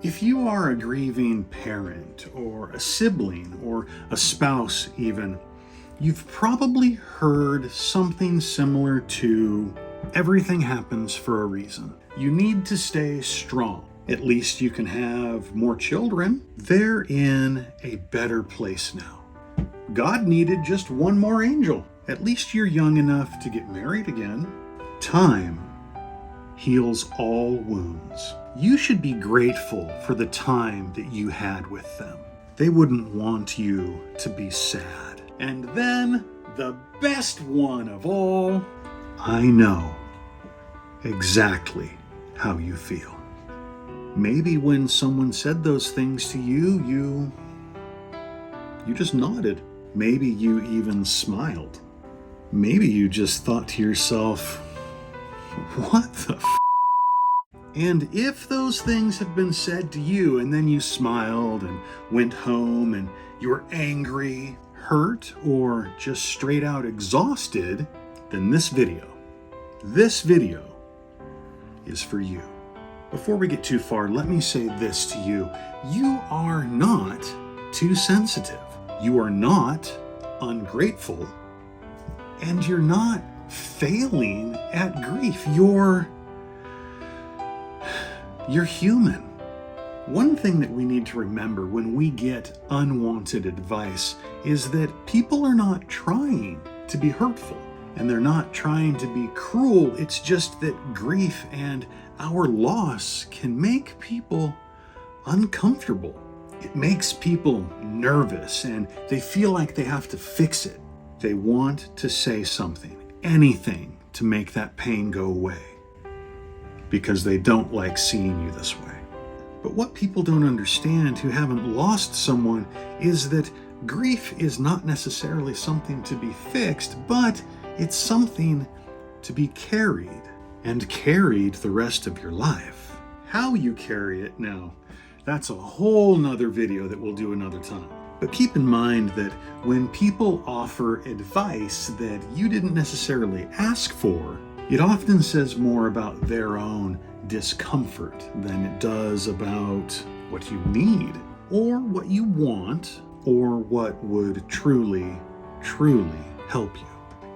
If you are a grieving parent or a sibling or a spouse even, you've probably heard something similar to everything happens for a reason. You need to stay strong. At least you can have more children. They're in a better place now. God needed just one more angel. At least you're young enough to get married again. Time heals all wounds. You should be grateful for the time that you had with them. They wouldn't want you to be sad. And then, the best one of all, I know exactly how you feel. Maybe when someone said those things to you, you just nodded. Maybe you even smiled. Maybe you just thought to yourself, what the f***? And if those things have been said to you and then you smiled and went home and you were angry, hurt, or just straight out exhausted, then this video is for you. Before we get too far, let me say this to you. You are not too sensitive. You are not ungrateful. And you're not failing at grief. You're human. One thing that we need to remember when we get unwanted advice is that people are not trying to be hurtful and they're not trying to be cruel. It's just that grief and our loss can make people uncomfortable. It makes people nervous and they feel like they have to fix it. They want to say something, anything to make that pain go away, because they don't like seeing you this way. But what people don't understand who haven't lost someone is that grief is not necessarily something to be fixed, but it's something to be carried, and carried the rest of your life. How you carry it now, that's a whole nother video that we'll do another time. But keep in mind that when people offer advice that you didn't necessarily ask for, it often says more about their own discomfort than it does about what you need, or what you want, or what would truly help you.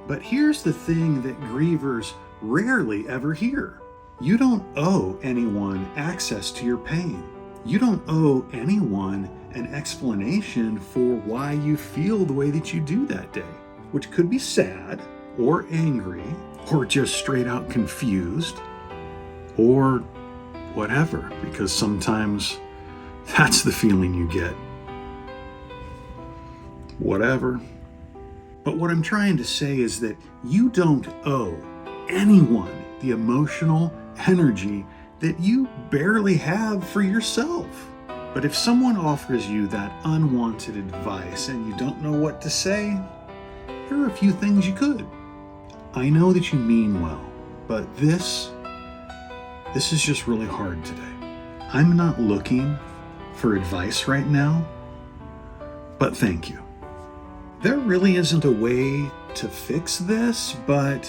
But here's the thing that grievers rarely ever hear. You don't owe anyone access to your pain. You don't owe anyone an explanation for why you feel the way that you do that day, which could be sad, or angry, or just straight out confused, or whatever, because sometimes that's the feeling you get. Whatever. But what I'm trying to say is that you don't owe anyone the emotional energy that you barely have for yourself. But if someone offers you that unwanted advice and you don't know what to say, here are a few things you could. I know that you mean well, but this is just really hard today. I'm not looking for advice right now, but thank you. There really isn't a way to fix this, but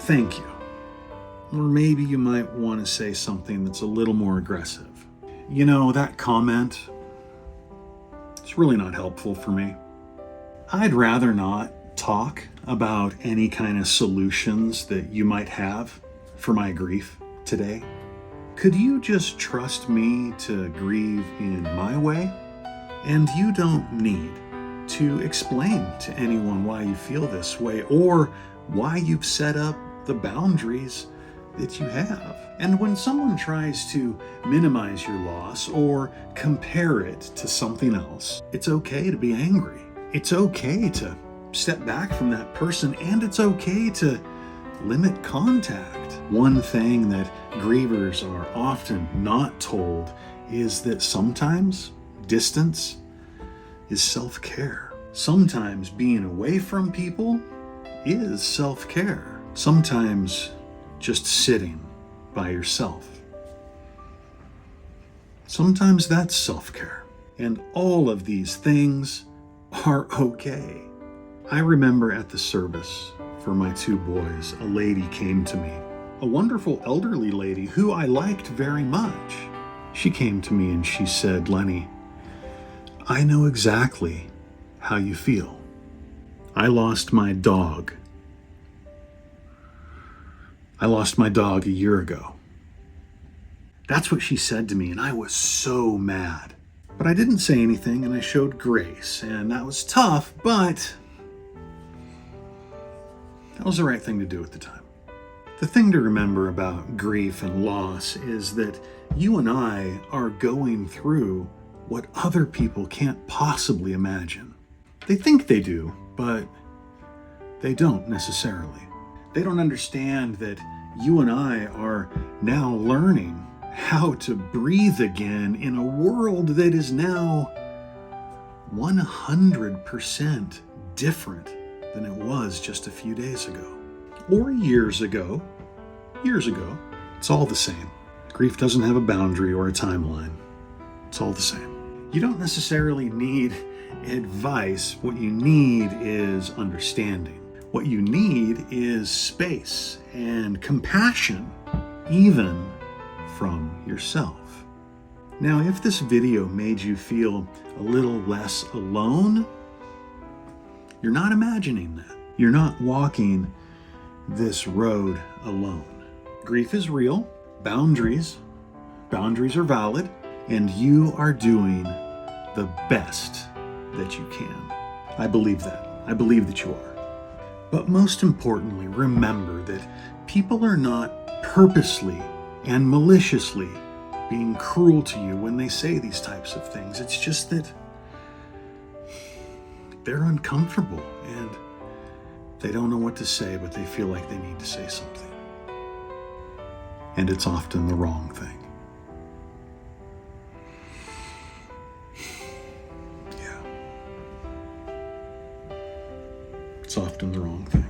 thank you. Or maybe you might want to say something that's a little more aggressive. You know, that comment, it's really not helpful for me. I'd rather not talk about any kind of solutions that you might have for my grief today. Could you just trust me to grieve in my way? And you don't need to explain to anyone why you feel this way or why you've set up the boundaries that you have. And when someone tries to minimize your loss or compare it to something else, it's okay to be angry. It's okay to step back from that person, and it's okay to limit contact. One thing that grievers are often not told is that sometimes distance is self-care. Sometimes being away from people is self-care. Sometimes just sitting by yourself. Sometimes that's self-care. And all of these things are okay. I remember at the service for my two boys, a lady came to me, a wonderful elderly lady who I liked very much. She came to me and she said, "Lenny, I know exactly how you feel. I lost my dog. I lost my dog a year ago." That's what she said to me, and I was so mad. But I didn't say anything, and I showed grace, and that was tough, but that was the right thing to do at the time. The thing to remember about grief and loss is that you and I are going through what other people can't possibly imagine. They think they do, but they don't necessarily. They don't understand that you and I are now learning how to breathe again in a world that is now 100% different than it was just a few days ago. Or years ago. It's all the same. Grief doesn't have a boundary or a timeline. It's all the same. You don't necessarily need advice. What you need is understanding. What you need is space and compassion, even from yourself. Now, if this video made you feel a little less alone, you're not imagining that. You're not walking this road alone. Grief is real. Boundaries are valid, and you are doing the best that you can. I believe that. I believe that you are. But most importantly, remember that people are not purposely and maliciously being cruel to you when they say these types of things. It's just that they're uncomfortable and they don't know what to say, but they feel like they need to say something. And it's often the wrong thing. Yeah. It's often the wrong thing.